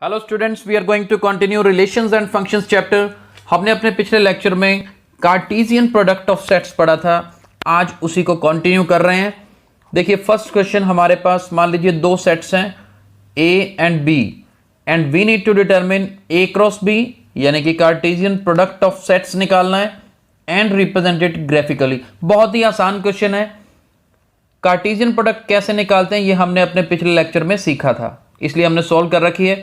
Hello students, we are going to continue relations and functions chapter. हमने अपने पिछले lecture में कार्टेशियन प्रोडक्ट ऑफ सेट्स पढ़ा था। आज उसी को कंटिन्यू कर रहे हैं। देखिए, फर्स्ट क्वेश्चन हमारे पास, मान लीजिए दो सेट्स हैं A and B and we need to determine A cross B, यानी कि कार्टेशियन प्रोडक्ट ऑफ सेट्स निकालना है एंड रिप्रेजेंट इट ग्राफिकली। बहुत ही आसान क्वेश्चन है। कार्टेशियन प्रोडक्ट कैसे निकालते हैं ये हमने अपने पिछले लेक्चर में सीखा था, इसलिए हमने सॉल्व कर रखी है।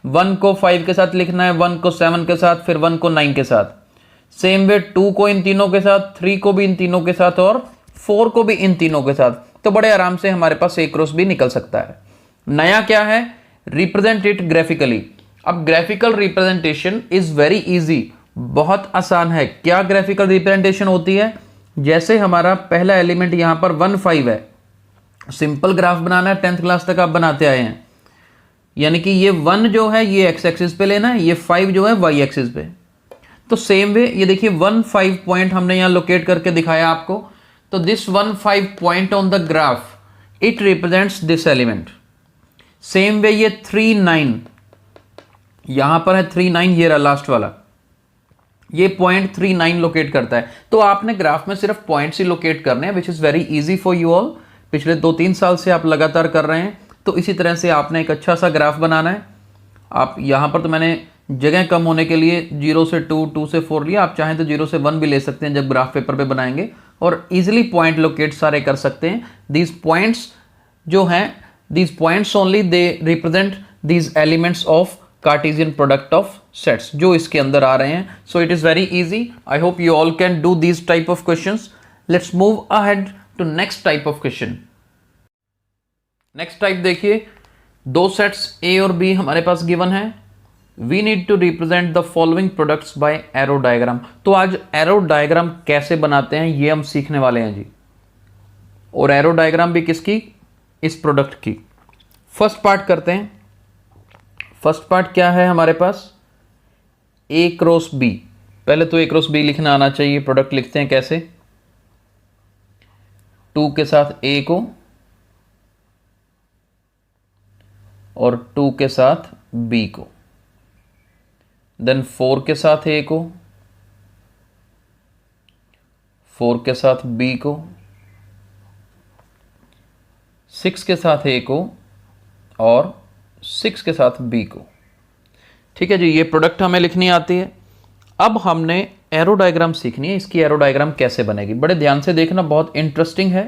1 को 5 के साथ लिखना है, 1 को 7 के साथ, फिर 1 को 9 के साथ। सेम वे 2 को इन तीनों के साथ, 3 को भी इन तीनों के साथ और 4 को भी इन तीनों के साथ। तो बड़े आराम से हमारे पास ए क्रॉस बी निकल सकता है। नया क्या है? Represent it graphically. अब graphical representation is very easy, बहुत आसान है। क्या ग्राफिकल रिप्रेजेंटेशन होती है? जैसे हमारा पहला एलिमेंट यहां पर 1 5 है, सिंपल ग्राफ बनाना है, 10th क्लास तक आप बनाते आए हैं। यानी कि ये 1 जो है ये एक्स एक्सिस पे लेना है, ये 5 जो है वाई एक्सिस पे। तो सेम वे ये देखिए 1 5 पॉइंट हमने यहां लोकेट करके दिखाया आपको। तो this 1 5 point on the graph it represents this element. Same way ये 3 9 यहां पर है, 3 9 ये रहा लास्ट वाला, ये पॉइंट 3 9 लोकेट करता है। तो आपने ग्राफ में सिर्फ पॉइंट्स ही लोकेट करने हैं, which is very easy for you all. पिछले 2-3 साल से आप लगातार कर रहे हैं। तो इसी तरह से आपने एक अच्छा सा ग्राफ बनाना है। आप यहाँ पर, तो मैंने जगह कम होने के लिए 0 से 2, 2 से 4 लिया। आप चाहें तो 0 से 1 भी ले सकते हैं जब ग्राफ पेपर पे बनाएंगे, और इजीली पॉइंट लोकेट सारे कर सकते हैं। दीज पॉइंट्स जो हैं, these points only they represent these elements of Cartesian product of sets जो इसके अंदर आ रहे हैं। So it is very easy. I hope you all can do these type of questions. Let's move ahead to next type of question. Next type देखिए, दो sets A और B हमारे पास गिवन है। We need to represent the following products by arrow diagram. तो आज arrow diagram कैसे बनाते हैं ये हम सीखने वाले हैं जी। और एरो डायग्राम भी किसकी? इस प्रोडक्ट की। फर्स्ट पार्ट करते हैं। फर्स्ट पार्ट क्या है हमारे पास? ए क्रॉस बी। पहले तो ए क्रॉस बी लिखना आना चाहिए। प्रोडक्ट लिखते हैं कैसे? 2 के साथ ए को और 2 के साथ बी को, देन 4 के साथ ए को, 4 के साथ बी को, 6 के साथ ए को और 6 के साथ बी को। ठीक है जी, ये प्रोडक्ट हमें लिखनी आती है। अब हमने एरो डायग्राम सीखनी है। इसकी एरो डायग्राम कैसे बनेगी, बड़े ध्यान से देखना, बहुत इंटरेस्टिंग है।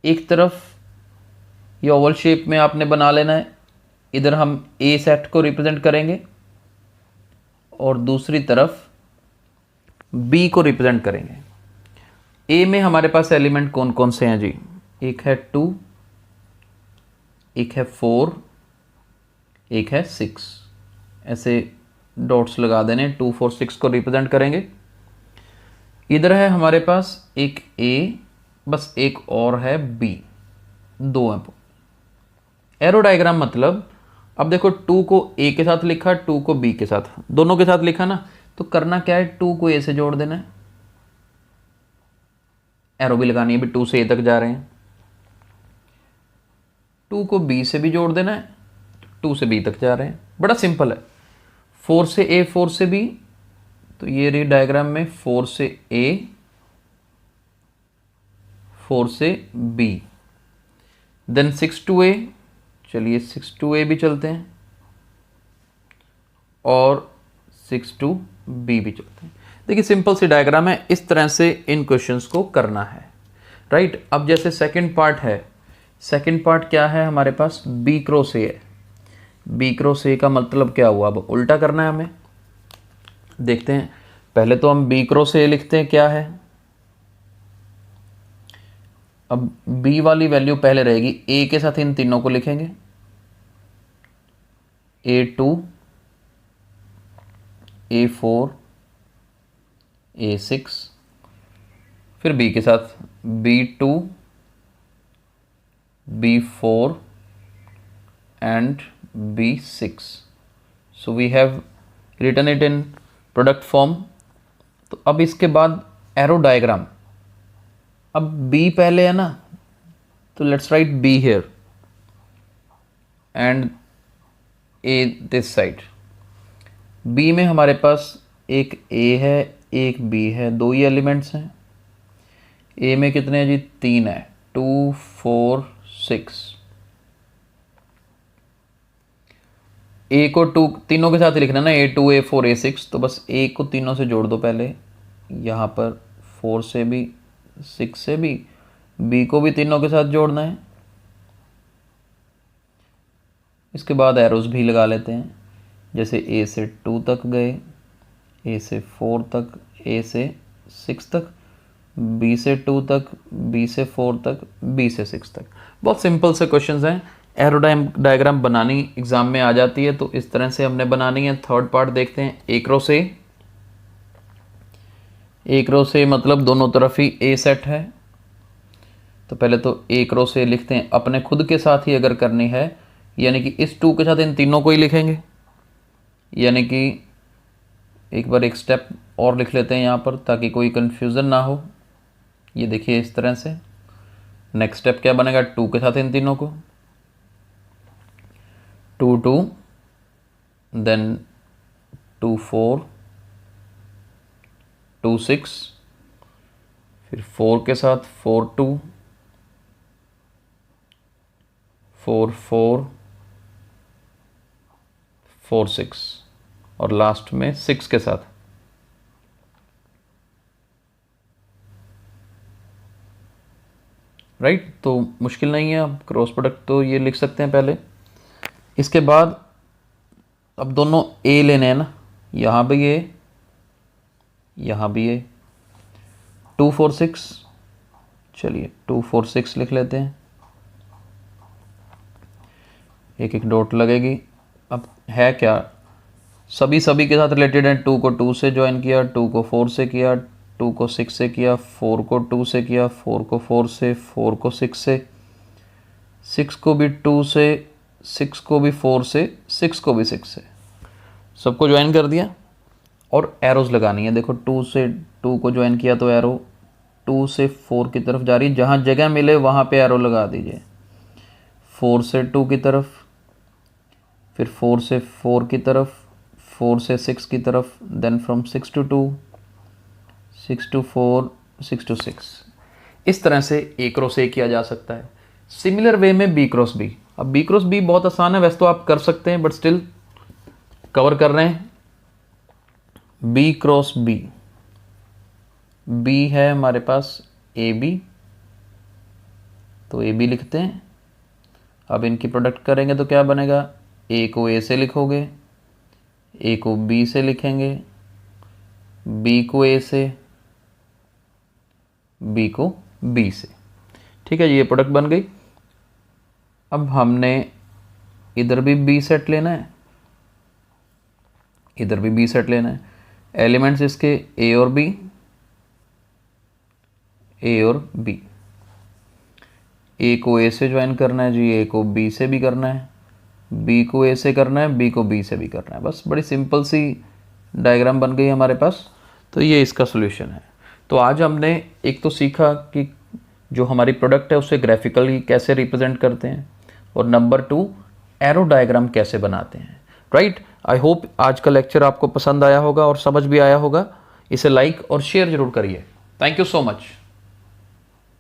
एक तरफ ये ओवल शेप में आपने बना लेना है, इधर हम ए सेट को रिप्रेजेंट करेंगे और दूसरी तरफ बी को रिप्रेजेंट करेंगे। ए में हमारे पास एलिमेंट कौन कौन से हैं जी? एक है 2, एक है 4, एक है 6। ऐसे डॉट्स लगा देने, 2 4 6 को रिप्रेजेंट करेंगे। इधर है हमारे पास एक ए, बस एक और है बी, 2 हैं। एरो डायग्राम मतलब, अब देखो 2 को ए के साथ लिखा, 2 को बी के साथ, दोनों के साथ लिखा ना, तो करना क्या है? 2 को ए से जोड़ देना है। एरो भी लगानी है, भी 2 से ए तक जा रहे हैं। 2 को बी से भी जोड़ देना है, 2 से बी तक जा रहे हैं। बड़ा सिंपल है। 4 से ए, 4 से बी, तो ये रही डायग्राम में 4 से ए, 4 से बी, देन 6 टू ए। चलिए 6 टू ए भी चलते हैं और 6 टू बी भी चलते हैं। देखिए सिंपल सी डायग्राम है, इस तरह से इन क्वेश्चंस को करना है, राइट। अब जैसे सेकंड पार्ट है, सेकंड पार्ट क्या है हमारे पास? बी क्रॉस ए है। बी क्रॉस ए का मतलब क्या हुआ? अब उल्टा करना है हमें। देखते हैं, पहले तो हम बी क्रॉस ए लिखते हैं क्या है। अब बी वाली वैल्यू पहले रहेगी, ए के साथ इन तीनों को लिखेंगे, A2, A4, A6, फिर बी के साथ B2, B4 and B6. So we have written it in product form. तो अब इसके बाद एरो डायग्राम। अब B पहले है ना, तो let's write B here and A this side, B में हमारे पास एक ए है एक बी है, दो ही एलिमेंट्स हैं। ए में कितने हैं जी, 3 है, 2 4 6। ए को 2 तीनों के साथ लिखना ना, A2 A4 A6, तो बस ए को तीनों से जोड़ दो पहले, यहाँ पर 4 से भी 6 से भी, बी को भी तीनों के साथ जोड़ना है। इसके बाद एरोज भी लगा लेते हैं, जैसे ए से 2 तक गए, ए से 4 तक, ए से 6 तक, बी से 2 तक, बी से 4 तक, बी से 6 तक। बहुत सिंपल से क्वेश्चंस हैं। एरो डायग्राम बनानी एग्जाम में आ जाती है, तो इस तरह से हमने बनानी है। थर्ड पार्ट देखते हैं, एक रो से। एक रो से मतलब दोनों तरफ ही ए सेट है, तो पहले तो एक रो से लिखते हैं अपने खुद के साथ ही अगर करनी है, यानी कि इस 2 के साथ इन तीनों को ही लिखेंगे, यानी कि एक बार एक स्टेप और लिख लेते हैं यहाँ पर ताकि कोई कंफ्यूजन ना हो। ये देखिए इस तरह से। नेक्स्ट स्टेप क्या बनेगा, 2 के साथ इन तीनों को, 2 2, देन 2 4, 2 6, फिर 4 के साथ 4 2, 4 4, 4 6 और लास्ट में 6 के साथ। राइट, तो मुश्किल नहीं है, अब क्रॉस प्रोडक्ट तो ये लिख सकते हैं पहले। इसके बाद अब दोनों ए लेने हैं ना, यहाँ भी ए, यहाँ भी ए, 2 4 6, चलिए 2 4 6 लिख लेते हैं, एक एक डॉट लगेगी। अब है क्या, सभी के साथ रिलेटेड है। 2 को 2 से ज्वाइन किया, 2 को 4 से किया, 2 को 6 से किया, 4 को 2 से किया, 4 को 4 से, 4 को 6 से, 6 को भी 2 से, 6 को भी 4 से, 6 को भी 6 से, सबको ज्वाइन कर दिया। और एरोज लगानी है, देखो 2 से 2 को ज्वाइन किया तो एरो 2 से 4 की तरफ जा रही है, जहाँ जगह मिले वहाँ पे एरो लगा दीजिए। 4 से 2 की तरफ, फिर 4 से 4 की तरफ, 4 से 6 की तरफ, then from 6 to 2, 6 to 4, 6 to 6। इस तरह से ए क्रॉस ए किया जा सकता है। सिमिलर वे में बी क्रॉस बी। अब बी क्रॉस बी बहुत आसान है, वैसे तो आप कर सकते हैं, बट स्टिल कवर कर रहे हैं। बी क्रॉस बी, बी है हमारे पास ए बी, तो ए बी लिखते हैं। अब इनकी प्रोडक्ट करेंगे तो क्या बनेगा, ए को ए से लिखोगे, ए को बी से लिखेंगे, बी को ए से, बी को बी से। ठीक है, ये प्रोडक्ट बन गई। अब हमने इधर भी बी सेट लेना है, इधर भी बी सेट लेना है। एलिमेंट्स इसके ए और बी, ए और बी। ए को ए से ज्वाइन करना है जी, ए को बी से भी करना है, बी को ए से करना है, बी को बी से भी करना है। बस बड़ी सिंपल सी डायग्राम बन गई हमारे पास। तो ये इसका सॉल्यूशन है। तो आज हमने एक तो सीखा कि जो हमारी प्रोडक्ट है उसे ग्राफिकली कैसे रिप्रेजेंट करते हैं, और नंबर 2 एरो डायग्राम कैसे बनाते हैं। राइट, आई होप आज का लेक्चर आपको पसंद आया होगा और समझ भी आया होगा। इसे लाइक और शेयर जरूर करिए। Thank you so much.